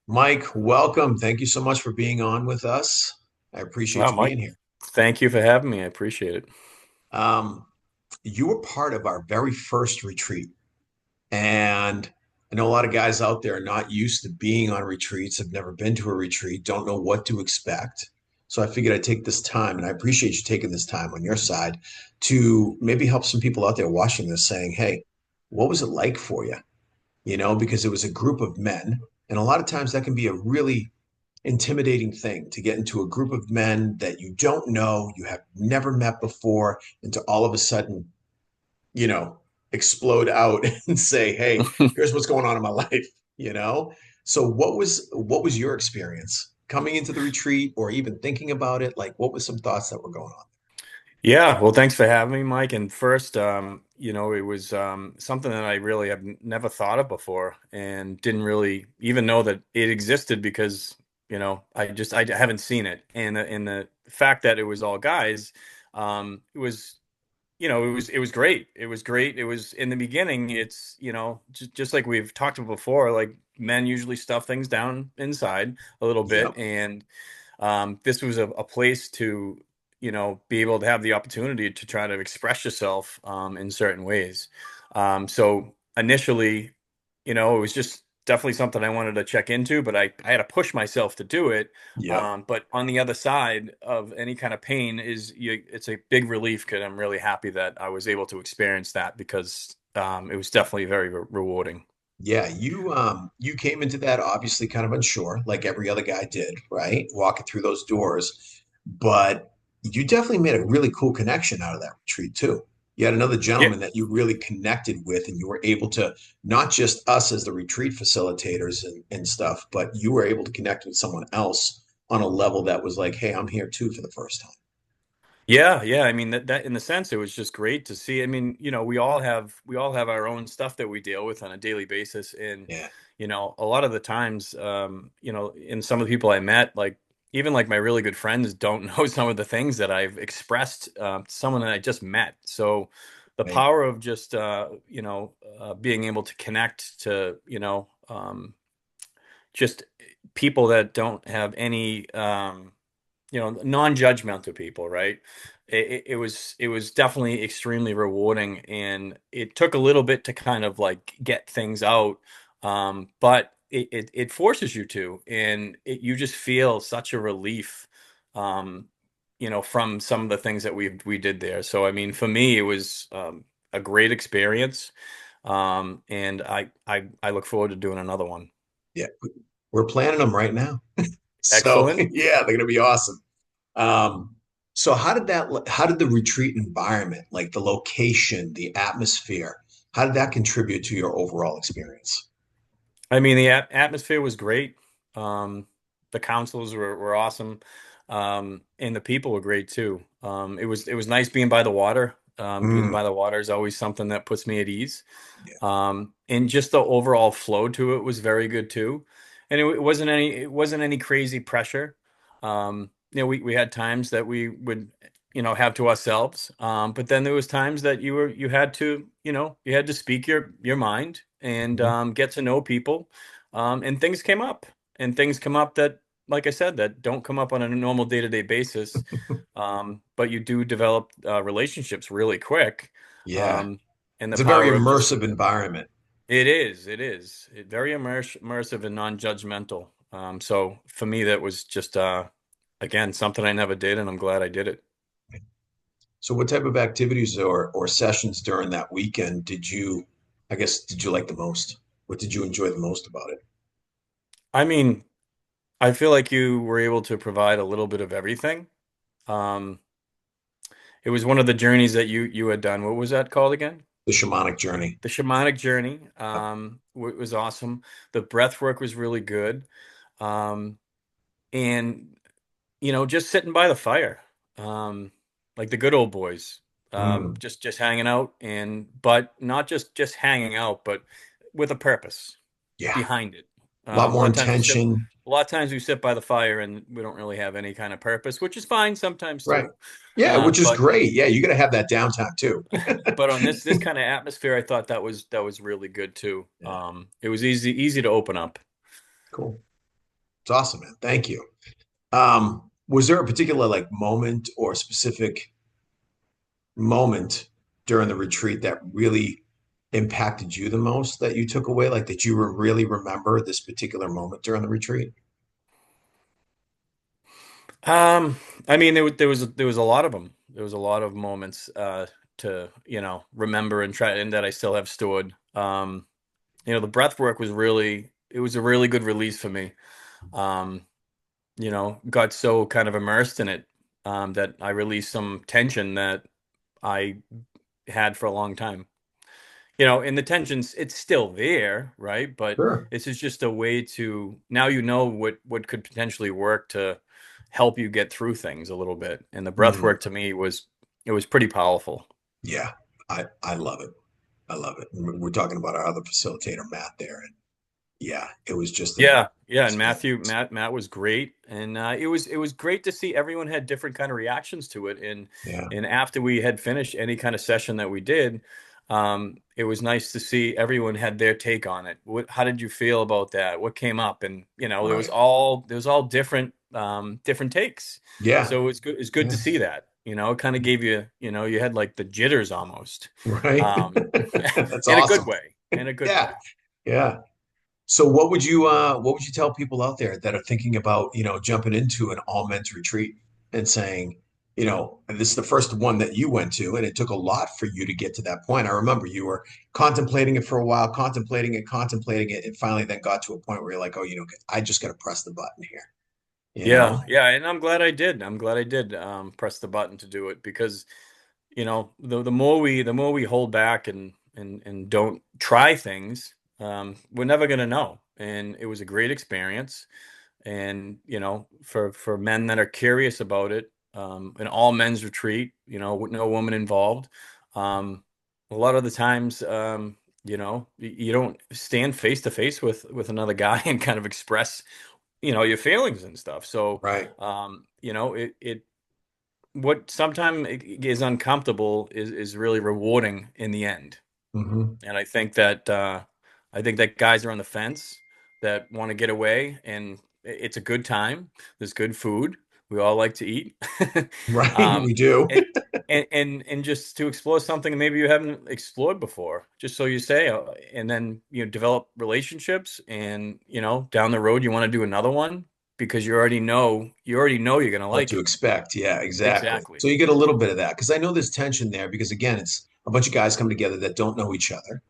Mike, welcome. Thank you so much for being on with us. I appreciate Wow, you Mike, being here. thank you for having me. I appreciate it. Um, you were part of our very first retreat, and I know a lot of guys out there are not used to being on retreats, have never been to a retreat, don't know what to expect. So I figured I'd take this time, and I appreciate you taking this time on your side to maybe help some people out there watching this saying, hey, what was it like for you? Because it was a group of men, and a lot of times that can be a really intimidating thing to get into a group of men that you don't know, you have never met before, and to all of a sudden, you know, explode out and say, "Hey, here's what's going on in my life," you know? So what was your experience coming into the retreat or even thinking about it? Like what was some thoughts that were going on? Yeah, well, thanks for having me, Mike. And first, it was something that I really have never thought of before, and didn't really even know that it existed because I haven't seen it. And the fact that it was all guys, it was it was great. It was great. It was in the beginning. It's just like we've talked about before. Like men usually stuff things down inside a little bit, Yep. and this was a place to be able to have the opportunity to try to express yourself in certain ways. So initially, it was just definitely something I wanted to check into, but I had to push myself to do it. Yep. But on the other side of any kind of pain it's a big relief, because I'm really happy that I was able to experience that, because it was definitely very rewarding. Yeah, you came into that obviously kind of unsure, like every other guy did, right? Walking through those doors. But you definitely made a really cool connection out of that retreat too. You had another Yeah. gentleman that you really connected with, and you were able to not just us as the retreat facilitators and stuff, but you were able to connect with someone else on a level that was like, hey, I'm here too for the first time. Yeah, yeah. I mean that in the sense it was just great to see. I mean, we all have our own stuff that we deal with on a daily basis. And Yeah. a lot of the times, in some of the people I met, like even like my really good friends don't know some of the things that I've expressed to someone that I just met. So the Right. power of just being able to connect to just people that don't have any non-judgmental people, right? It was definitely extremely rewarding, and it took a little bit to kind of like get things out, but it forces you to, and you just feel such a relief, from some of the things that we did there. So I mean, for me, it was a great experience, and I look forward to doing another one. Yeah. We're planning them right now. So Excellent. yeah, they're gonna be awesome. Um, so how did the retreat environment, like the location, the atmosphere, how did that contribute to your overall experience? I mean, the atmosphere was great. Um, the councils were awesome, and the people were great too. It was nice being by the water. Being Mm, by the water is always something that puts me at ease. yeah. And just the overall flow to it was very good too. And it wasn't any crazy pressure. We had times that we would have to ourselves. But then there was times that you had to speak your mind, and Mhm. get to know people. And things came up, that, like I said, that don't come up on a normal day-to-day basis. But you do develop relationships really quick. Yeah. Um, and the It's a very power of just immersive environment. very immersive and non-judgmental. So for me, that was just again something I never did, and I'm glad I did it. So what type of activities or sessions during that weekend I guess, did you like the most? What did you enjoy the most about it? I mean, I feel like you were able to provide a little bit of everything. Um, it was one of the journeys that you had done. What was that called again? The shamanic journey. The shamanic journey. Yep. Was awesome. The breath work was really good. Um, and just sitting by the fire, um, like the good old boys, Mm. just hanging out, but not just hanging out, but with a purpose Yeah. behind it. A lot A more lot of times we sit, intention. a lot of times we sit by the fire and we don't really have any kind of purpose, which is fine sometimes Right. too. Yeah, Uh, which is but great. Yeah, you got to have that downtime too. but on this kind of atmosphere, I thought that was really good too. Yeah, It was easy to open up. cool. It's awesome, man. Thank you. Was there a particular like moment or specific moment during the retreat that really impacted you the most that you took away, like that you really remember this particular moment during the retreat? Um, I mean, there was a lot of them. There was a lot of moments to remember and try, and that I still have stored. The breath work was really it was a really good release for me. Um, got so kind of immersed in it that I released some tension that I had for a long time. And the tension's it's still there, right? But Sure. this is just a way to now what could potentially work to help you get through things a little bit. And the breath Mhm. work to me was pretty powerful. Yeah, I love it. I love it. We're talking about our other facilitator, Matt, there, and yeah, it was just an Yeah, yeah, and experience. Matt was great, and it was great to see everyone had different kind of reactions to it, and Yeah, after we had finished any kind of session that we did, it was nice to see everyone had their take on it. How did you feel about that? What came up? And right. there was all different different takes. Yeah, So it's good yeah, to see that. It kind of gave you you had like the jitters almost, right. um, That's in a good awesome. way, in a good Yeah, way. yeah. So what would you tell people out there that are thinking about, jumping into an all men's retreat and saying, and this is the first one that you went to, and it took a lot for you to get to that point. I remember you were contemplating it for a while, contemplating it, and finally then got to a point where you're like, oh, I just got to press the button here, you Yeah, know? yeah, and I'm glad I did. I'm glad I did press the button to do it because the more we hold back and don't try things, we're never gonna know. And it was a great experience. And for men that are curious about it, an all men's retreat, with no woman involved, a lot of the times, you don't stand face to face with another guy and kind of express your feelings and stuff. So, Right. it what sometimes is uncomfortable is really rewarding in the end. Hmm. And I think that guys are on the fence that want to get away, and it's a good time. There's good food. We all like to eat. Right. um, We do. and, and just to explore something maybe you haven't explored before, just so you say, and then develop relationships, and down the road you want to do another one because you already know you're gonna What like to it. expect. Yeah, exactly. Exactly. So you get a little bit of that because I know there's tension there because again, it's a bunch of guys come together that don't know each other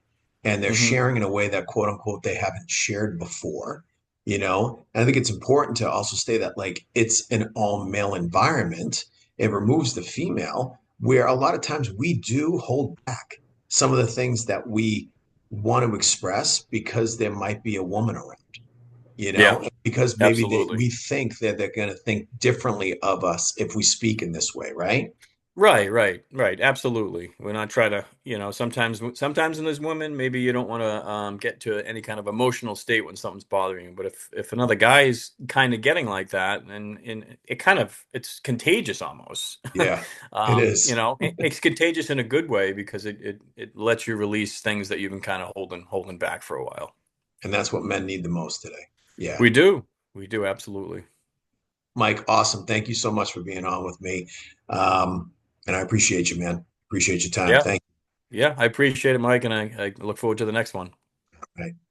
and they're Hmm. sharing in a way that quote unquote they haven't shared before, And I think it's important to also say that like it's an all male environment. It removes the female where a lot of times we do hold back some of the things that we want to express because there might be a woman around, Yeah, because maybe absolutely. we think that they're going to think differently of us if we speak in this way, right? Right, right, right. Absolutely. We're not trying to, sometimes in this women, maybe you don't want to get to any kind of emotional state when something's bothering you. But if another guy is kind of getting like that, and it's contagious almost. Yeah, it is. It's contagious in a good way because it lets you release things that you've been kind of holding back for a while. And that's what men need the most today. Yeah. We do. We do, absolutely. Mike, awesome. Thank you so much for being on with me. Um, and I appreciate you, man. Appreciate your time. Yeah. Thank Yeah. I appreciate it, Mike, and I look forward to the next one. you.